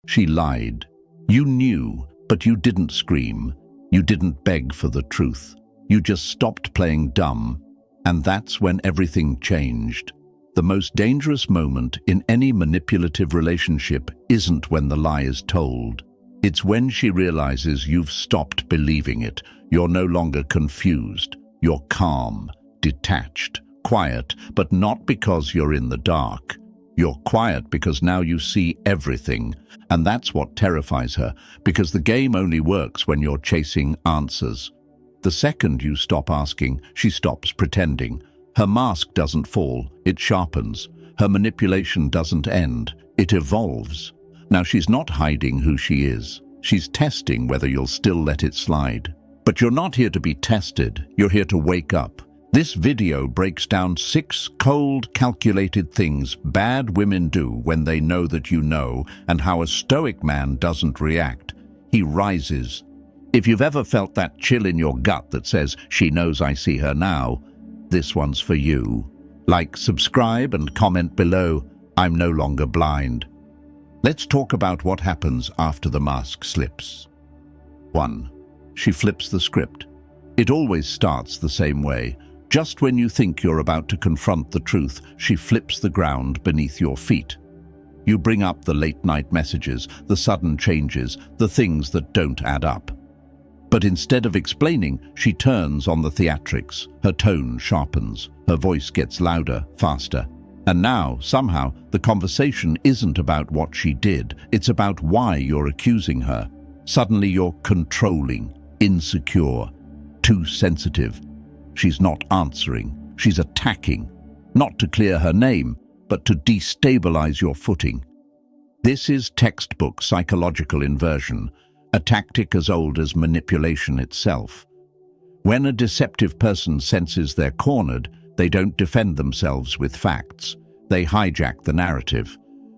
She lied. You knew, but you didn't scream. You didn't beg for the truth. You just stopped playing dumb. And that's when everything changed. The most dangerous moment in any manipulative relationship isn't when the lie is told. It's when she realizes you've stopped believing it. You're no longer confused. You're calm, detached, quiet, but not because you're in the dark. You're quiet because now you see everything, and that's what terrifies her, because the game only works when you're chasing answers. The second you stop asking, she stops pretending. Her mask doesn't fall, it sharpens. Her manipulation doesn't end, it evolves. Now she's not hiding who she is. She's testing whether you'll still let it slide. But you're not here to be tested, you're here to wake up. This video breaks down 6 cold, calculated things bad women do when they know that you know, and how a Stoic man doesn't react. He rises. If you've ever felt that chill in your gut that says, "She knows I see her now," this one's for you. Like, subscribe, and comment below, "I'm no longer blind." Let's talk about what happens after the mask slips. 1. She flips the script. It always starts the same way. Just when you think you're about to confront the truth, she flips the ground beneath your feet. You bring up the late-night messages, the sudden changes, the things that don't add up. But instead of explaining, she turns on the theatrics. Her tone sharpens. Her voice gets louder, faster. And now, somehow, the conversation isn't about what she did. It's about why you're accusing her. Suddenly you're controlling, insecure, too sensitive. She's not answering. She's attacking. Not to clear her name, but to destabilize your footing. This is textbook psychological inversion, a tactic as old as manipulation itself. When a deceptive person senses they're cornered, they don't defend themselves with facts. They hijack the narrative.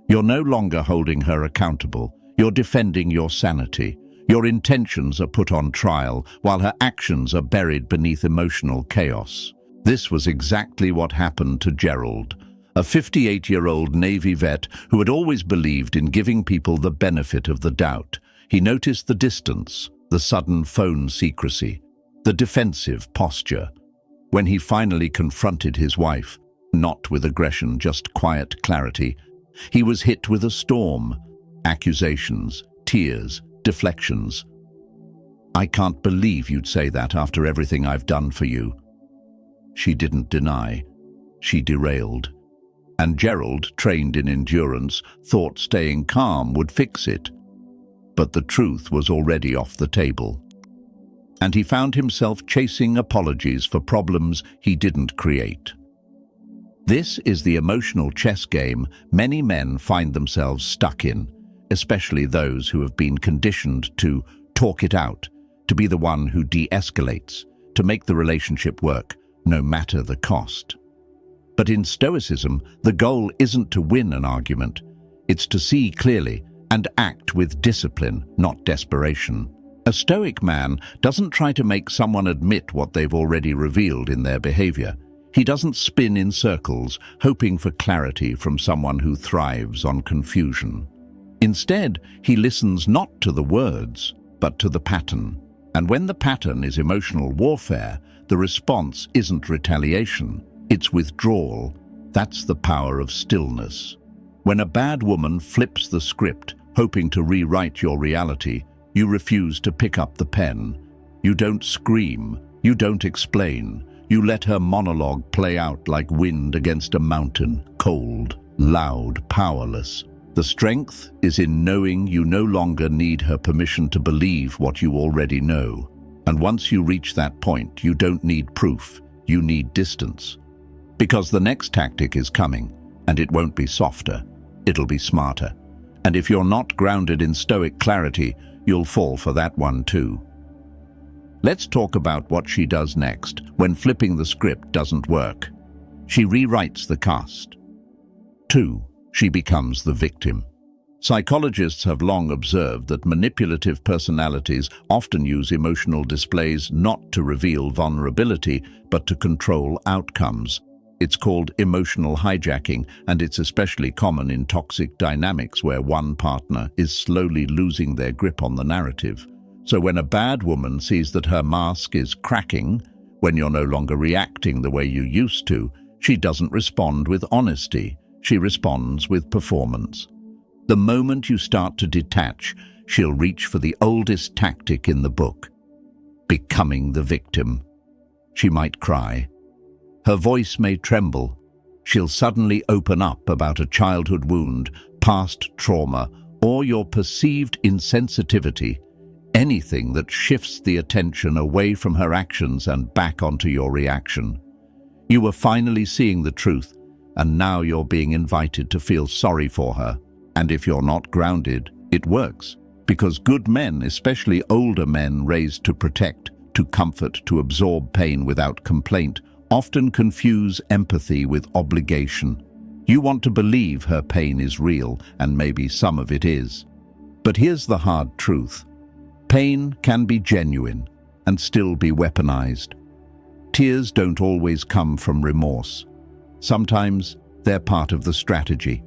You're no longer holding her accountable. You're defending your sanity. Your intentions are put on trial, while her actions are buried beneath emotional chaos. This was exactly what happened to Gerald, a 58-year-old Navy vet who had always believed in giving people the benefit of the doubt. He noticed the distance, the sudden phone secrecy, the defensive posture. When he finally confronted his wife, not with aggression, just quiet clarity, he was hit with a storm. Accusations, tears, deflections. "I can't believe you'd say that after everything I've done for you." She didn't deny. She derailed. And Gerald, trained in endurance, thought staying calm would fix it. But the truth was already off the table. And he found himself chasing apologies for problems he didn't create. This is the emotional chess game many men find themselves stuck in, especially those who have been conditioned to talk it out, to be the one who de-escalates, to make the relationship work, no matter the cost. But in Stoicism, the goal isn't to win an argument. It's to see clearly and act with discipline, not desperation. A Stoic man doesn't try to make someone admit what they've already revealed in their behavior. He doesn't spin in circles, hoping for clarity from someone who thrives on confusion. Instead, he listens not to the words, but to the pattern. And when the pattern is emotional warfare, the response isn't retaliation, it's withdrawal. That's the power of stillness. When a bad woman flips the script, hoping to rewrite your reality, you refuse to pick up the pen. You don't scream, you don't explain. You let her monologue play out like wind against a mountain, cold, loud, powerless. The strength is in knowing you no longer need her permission to believe what you already know. And once you reach that point, you don't need proof, you need distance. Because the next tactic is coming, and it won't be softer, it'll be smarter. And if you're not grounded in Stoic clarity, you'll fall for that one too. Let's talk about what she does next when flipping the script doesn't work. She rewrites the cast. 2. She becomes the victim. Psychologists have long observed that manipulative personalities often use emotional displays not to reveal vulnerability, but to control outcomes. It's called emotional hijacking, and it's especially common in toxic dynamics where one partner is slowly losing their grip on the narrative. So when a bad woman sees that her mask is cracking, when you're no longer reacting the way you used to, she doesn't respond with honesty. She responds with performance. The moment you start to detach, she'll reach for the oldest tactic in the book: becoming the victim. She might cry. Her voice may tremble. She'll suddenly open up about a childhood wound, past trauma, or your perceived insensitivity, anything that shifts the attention away from her actions and back onto your reaction. You were finally seeing the truth, and now you're being invited to feel sorry for her. And if you're not grounded, it works. Because good men, especially older men raised to protect, to comfort, to absorb pain without complaint, often confuse empathy with obligation. You want to believe her pain is real, and maybe some of it is. But here's the hard truth. Pain can be genuine and still be weaponized. Tears don't always come from remorse. Sometimes they're part of the strategy.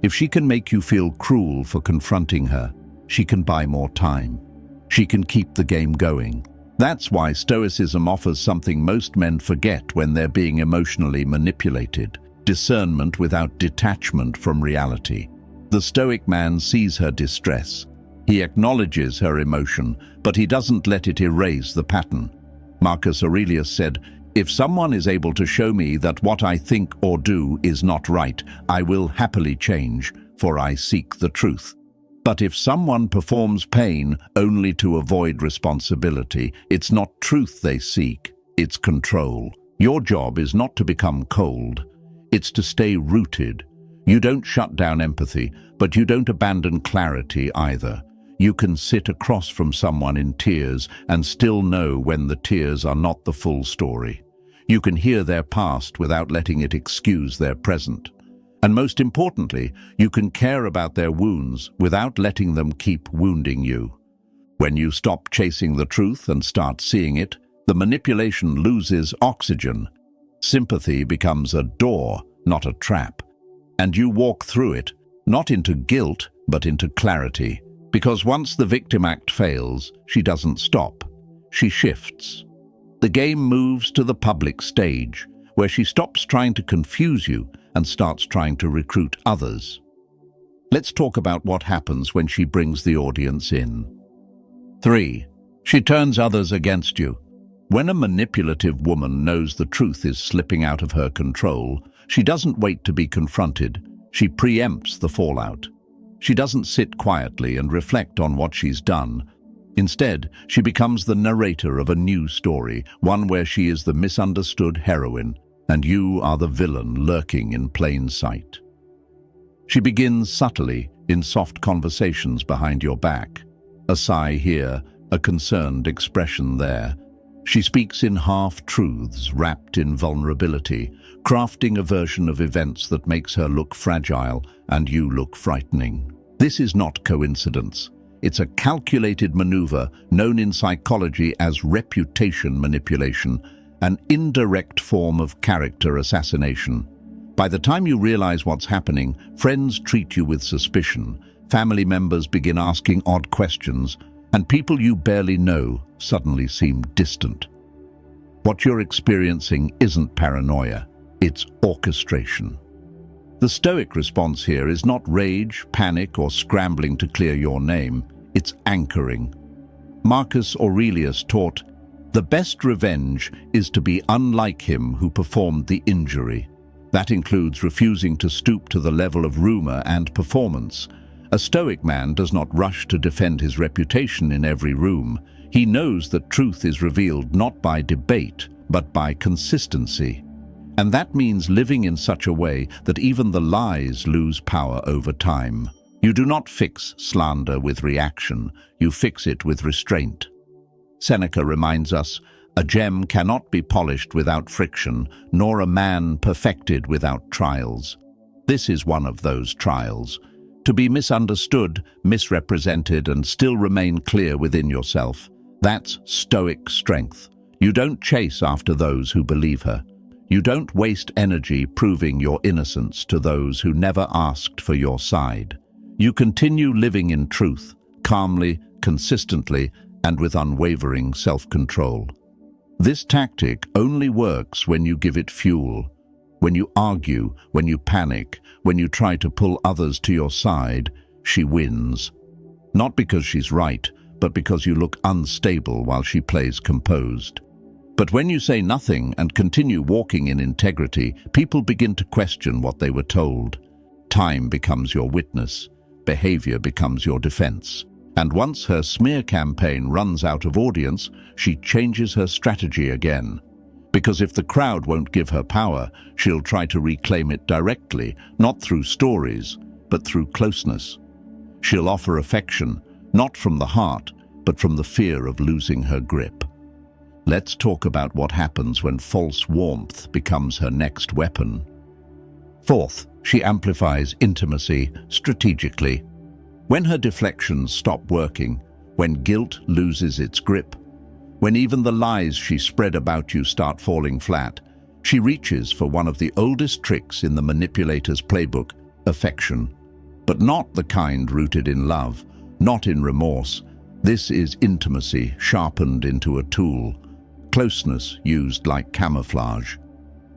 If she can make you feel cruel for confronting her, she can buy more time. She can keep the game going. That's why Stoicism offers something most men forget when they're being emotionally manipulated: discernment without detachment from reality. The Stoic man sees her distress. He acknowledges her emotion, but he doesn't let it erase the pattern. Marcus Aurelius said, "If someone is able to show me that what I think or do is not right, I will happily change, for I seek the truth." But if someone performs pain only to avoid responsibility, it's not truth they seek, it's control. Your job is not to become cold, it's to stay rooted. You don't shut down empathy, but you don't abandon clarity either. You can sit across from someone in tears and still know when the tears are not the full story. You can hear their past without letting it excuse their present. And most importantly, you can care about their wounds without letting them keep wounding you. When you stop chasing the truth and start seeing it, the manipulation loses oxygen. Sympathy becomes a door, not a trap. And you walk through it, not into guilt, but into clarity. Because once the victim act fails, she doesn't stop. She shifts. The game moves to the public stage, where she stops trying to confuse you and starts trying to recruit others. Let's talk about what happens when she brings the audience in. 3. She turns others against you. When a manipulative woman knows the truth is slipping out of her control, she doesn't wait to be confronted. She preempts the fallout. She doesn't sit quietly and reflect on what she's done. Instead, she becomes the narrator of a new story, one where she is the misunderstood heroine, and you are the villain lurking in plain sight. She begins subtly, in soft conversations behind your back. A sigh here, a concerned expression there. She speaks in half-truths wrapped in vulnerability, crafting a version of events that makes her look fragile and you look frightening. This is not coincidence. It's a calculated maneuver known in psychology as reputation manipulation, an indirect form of character assassination. By the time you realize what's happening, friends treat you with suspicion, family members begin asking odd questions, and people you barely know suddenly seem distant. What you're experiencing isn't paranoia, it's orchestration. The Stoic response here is not rage, panic, or scrambling to clear your name. It's anchoring. Marcus Aurelius taught, "The best revenge is to be unlike him who performed the injury." That includes refusing to stoop to the level of rumor and performance. A Stoic man does not rush to defend his reputation in every room. He knows that truth is revealed not by debate, but by consistency. And that means living in such a way that even the lies lose power over time. You do not fix slander with reaction, you fix it with restraint. Seneca reminds us, "A gem cannot be polished without friction, nor a man perfected without trials." This is one of those trials. To be misunderstood, misrepresented, and still remain clear within yourself. That's Stoic strength. You don't chase after those who believe her. You don't waste energy proving your innocence to those who never asked for your side. You continue living in truth, calmly, consistently, and with unwavering self-control. This tactic only works when you give it fuel. When you argue, when you panic, when you try to pull others to your side, she wins. Not because she's right, but because you look unstable while she plays composed. But when you say nothing and continue walking in integrity, people begin to question what they were told. Time becomes your witness. Behavior becomes your defense. And once her smear campaign runs out of audience, she changes her strategy again. Because if the crowd won't give her power, she'll try to reclaim it directly, not through stories, but through closeness. She'll offer affection, not from the heart, but from the fear of losing her grip. Let's talk about what happens when false warmth becomes her next weapon. Fourth, she amplifies intimacy strategically. When her deflections stop working, when guilt loses its grip, when even the lies she spread about you start falling flat, she reaches for one of the oldest tricks in the manipulator's playbook, affection. But not the kind rooted in love, not in remorse. This is intimacy sharpened into a tool, closeness used like camouflage.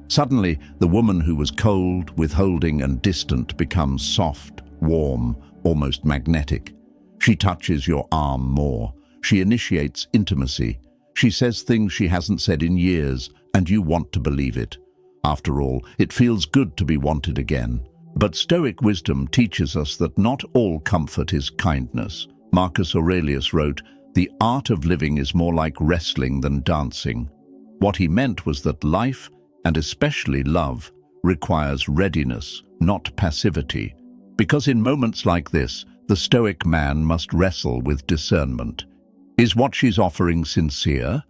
Suddenly, the woman who was cold, withholding, and distant becomes soft, warm, almost magnetic. She touches your arm more. She initiates intimacy. She says things she hasn't said in years, and you want to believe it. After all, it feels good to be wanted again. But Stoic wisdom teaches us that not all comfort is kindness. Marcus Aurelius wrote, "The art of living is more like wrestling than dancing." What he meant was that life, and especially love, requires readiness, not passivity. Because in moments like this, the Stoic man must wrestle with discernment. Is what she's offering sincere,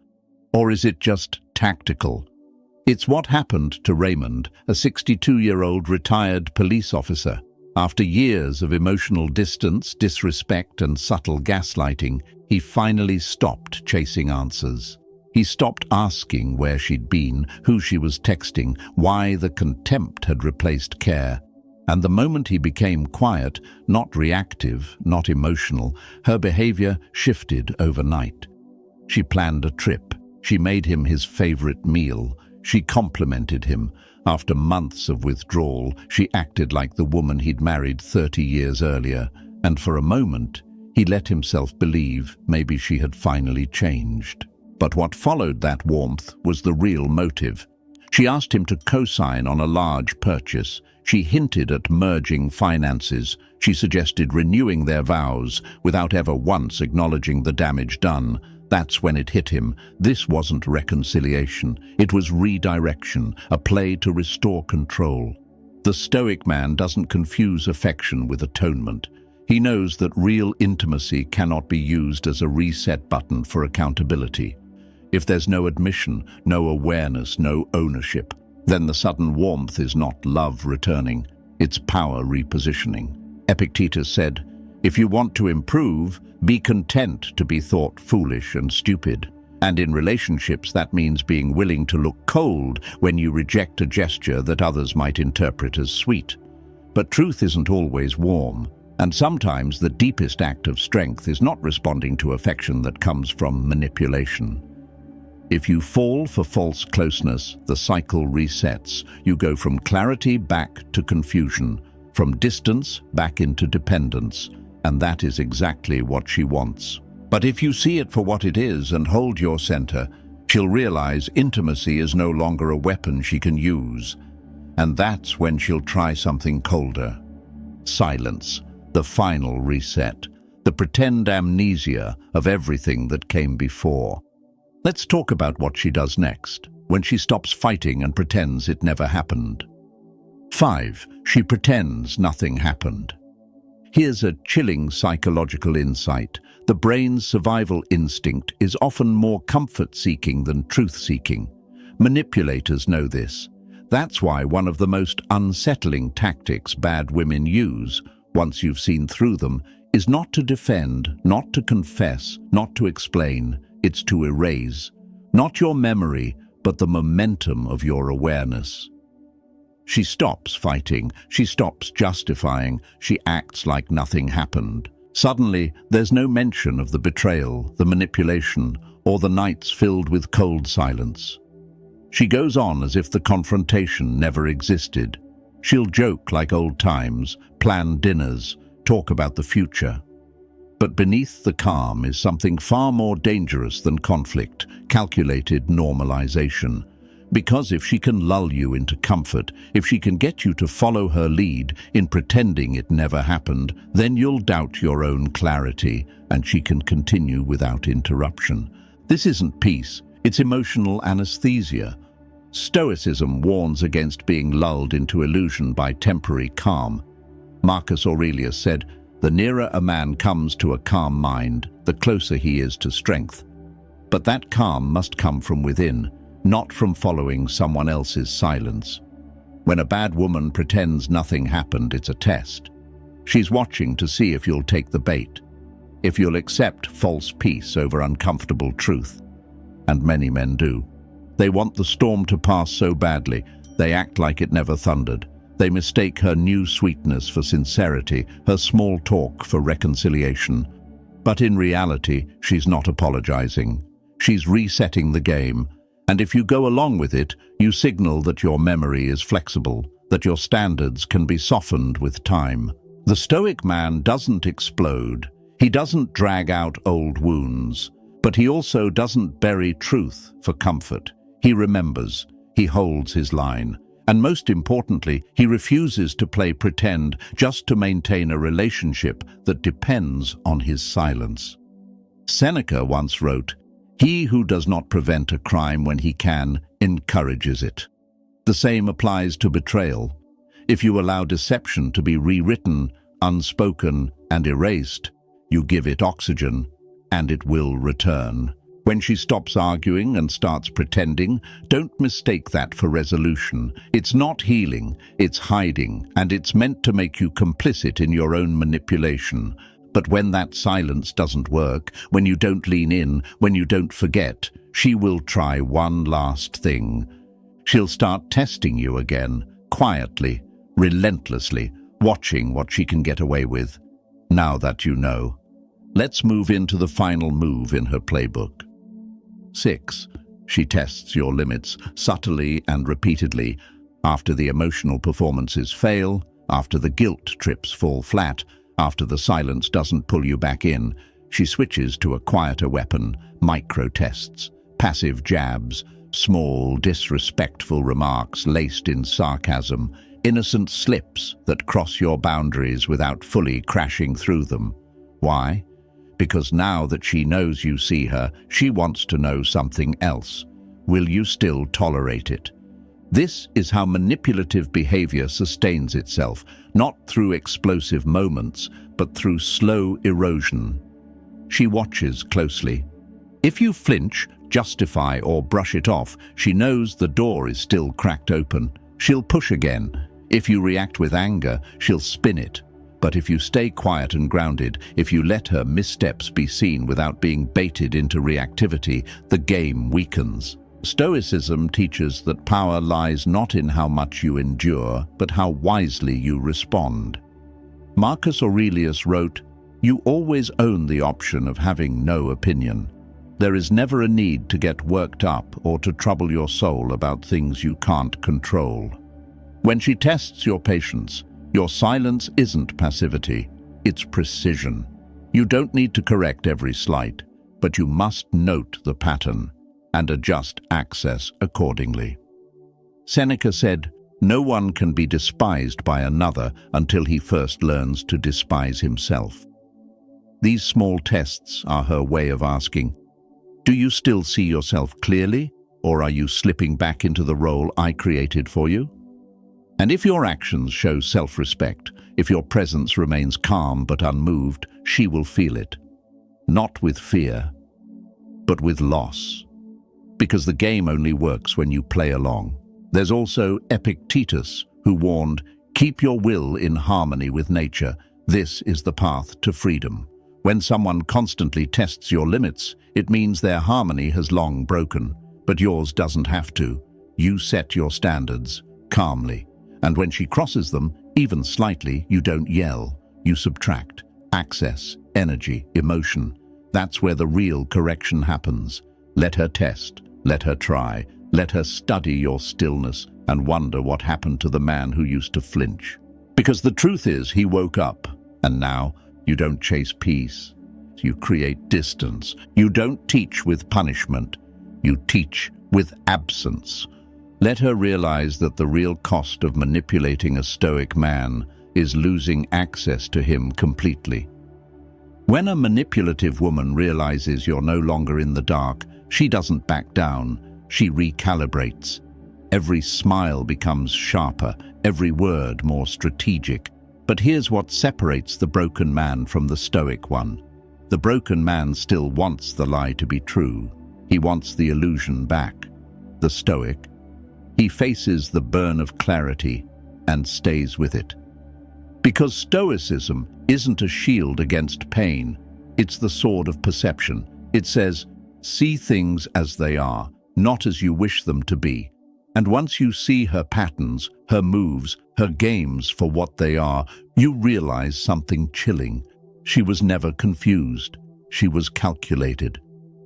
or is it just tactical? It's what happened to Raymond, a 62-year-old retired police officer. After years of emotional distance, disrespect, and subtle gaslighting, he finally stopped chasing answers. He stopped asking where she'd been, who she was texting, why the contempt had replaced care. And the moment he became quiet, not reactive, not emotional, her behavior shifted overnight. She planned a trip. She made him his favorite meal. She complimented him. After months of withdrawal, she acted like the woman he'd married 30 years earlier, and for a moment, he let himself believe maybe she had finally changed. But what followed that warmth was the real motive. She asked him to co-sign on a large purchase. She hinted at merging finances. She suggested renewing their vows without ever once acknowledging the damage done. That's when it hit him. This wasn't reconciliation. It was redirection, a play to restore control. The Stoic man doesn't confuse affection with atonement. He knows that real intimacy cannot be used as a reset button for accountability. If there's no admission, no awareness, no ownership, then the sudden warmth is not love returning, it's power repositioning. Epictetus said, "If you want to improve, be content to be thought foolish and stupid." And in relationships, that means being willing to look cold when you reject a gesture that others might interpret as sweet. But truth isn't always warm, and sometimes the deepest act of strength is not responding to affection that comes from manipulation. If you fall for false closeness, the cycle resets. You go from clarity back to confusion, from distance back into dependence, and that is exactly what she wants. But if you see it for what it is and hold your center, she'll realize intimacy is no longer a weapon she can use. And that's when she'll try something colder. Silence, the final reset, the pretend amnesia of everything that came before. Let's talk about what she does next, when she stops fighting and pretends it never happened. 5. She pretends nothing happened. Here's a chilling psychological insight. The brain's survival instinct is often more comfort-seeking than truth-seeking. Manipulators know this. That's why one of the most unsettling tactics bad women use, once you've seen through them, is not to defend, not to confess, not to explain. It's to erase. Not your memory, but the momentum of your awareness. She stops fighting, she stops justifying, she acts like nothing happened. Suddenly, there's no mention of the betrayal, the manipulation, or the nights filled with cold silence. She goes on as if the confrontation never existed. She'll joke like old times, plan dinners, talk about the future. But beneath the calm is something far more dangerous than conflict, calculated normalization. Because if she can lull you into comfort, if she can get you to follow her lead in pretending it never happened, then you'll doubt your own clarity, and she can continue without interruption. This isn't peace, it's emotional anesthesia. Stoicism warns against being lulled into illusion by temporary calm. Marcus Aurelius said, "The nearer a man comes to a calm mind, the closer he is to strength." But that calm must come from within, not from following someone else's silence. When a bad woman pretends nothing happened, it's a test. She's watching to see if you'll take the bait, if you'll accept false peace over uncomfortable truth. And many men do. They want the storm to pass so badly, they act like it never thundered. They mistake her new sweetness for sincerity, her small talk for reconciliation. But in reality, she's not apologizing. She's resetting the game. And if you go along with it, you signal that your memory is flexible, that your standards can be softened with time. The Stoic man doesn't explode. He doesn't drag out old wounds. But he also doesn't bury truth for comfort. He remembers. He holds his line. And most importantly, he refuses to play pretend just to maintain a relationship that depends on his silence. Seneca once wrote, "He who does not prevent a crime when he can, encourages it." The same applies to betrayal. If you allow deception to be rewritten, unspoken, and erased, you give it oxygen, and it will return. When she stops arguing and starts pretending, don't mistake that for resolution. It's not healing, it's hiding, and it's meant to make you complicit in your own manipulation. But when that silence doesn't work, when you don't lean in, when you don't forget, she will try one last thing. She'll start testing you again, quietly, relentlessly, watching what she can get away with. Now that you know, let's move into the final move in her playbook. 6. She tests your limits subtly and repeatedly. After the emotional performances fail, after the guilt trips fall flat, after the silence doesn't pull you back in, she switches to a quieter weapon, micro-tests, passive jabs, small, disrespectful remarks laced in sarcasm, innocent slips that cross your boundaries without fully crashing through them. Why? Because now that she knows you see her, she wants to know something else. Will you still tolerate it? This is how manipulative behavior sustains itself, not through explosive moments, but through slow erosion. She watches closely. If you flinch, justify, or brush it off, she knows the door is still cracked open. She'll push again. If you react with anger, she'll spin it. But if you stay quiet and grounded, if you let her missteps be seen without being baited into reactivity, the game weakens. Stoicism teaches that power lies not in how much you endure, but how wisely you respond. Marcus Aurelius wrote, "You always own the option of having no opinion. There is never a need to get worked up or to trouble your soul about things you can't control." When she tests your patience, your silence isn't passivity, it's precision. You don't need to correct every slight, but you must note the pattern and adjust access accordingly. Seneca said, "No one can be despised by another until he first learns to despise himself." These small tests are her way of asking, do you still see yourself clearly, or are you slipping back into the role I created for you? And if your actions show self-respect, if your presence remains calm but unmoved, she will feel it. Not with fear, but with loss. Because the game only works when you play along. There's also Epictetus, who warned, "Keep your will in harmony with nature. This is the path to freedom." When someone constantly tests your limits, it means their harmony has long broken. But yours doesn't have to. You set your standards calmly. And when she crosses them, even slightly, you don't yell. You subtract. Access, energy, emotion. That's where the real correction happens. Let her test. Let her try. Let her study your stillness and wonder what happened to the man who used to flinch. Because the truth is, he woke up. And now, you don't chase peace. You create distance. You don't teach with punishment. You teach with absence. Let her realize that the real cost of manipulating a Stoic man is losing access to him completely. When a manipulative woman realizes you're no longer in the dark, she doesn't back down. She recalibrates. Every smile becomes sharper, every word more strategic. But here's what separates the broken man from the Stoic one. The broken man still wants the lie to be true. He wants the illusion back. The Stoic, he faces the burn of clarity and stays with it. Because Stoicism isn't a shield against pain, it's the sword of perception. It says, see things as they are, not as you wish them to be. And once you see her patterns, her moves, her games for what they are, you realize something chilling. She was never confused. She was calculated.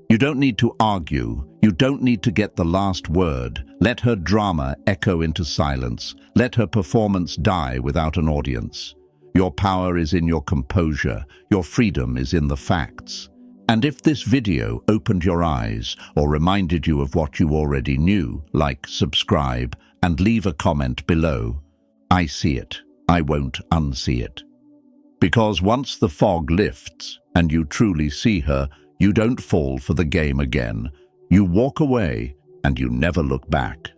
You don't need to argue. You don't need to get the last word. Let her drama echo into silence. Let her performance die without an audience. Your power is in your composure. Your freedom is in the facts. And if this video opened your eyes or reminded you of what you already knew, like, subscribe, and leave a comment below. I see it. I won't unsee it. Because once the fog lifts and you truly see her, you don't fall for the game again. You walk away and you never look back.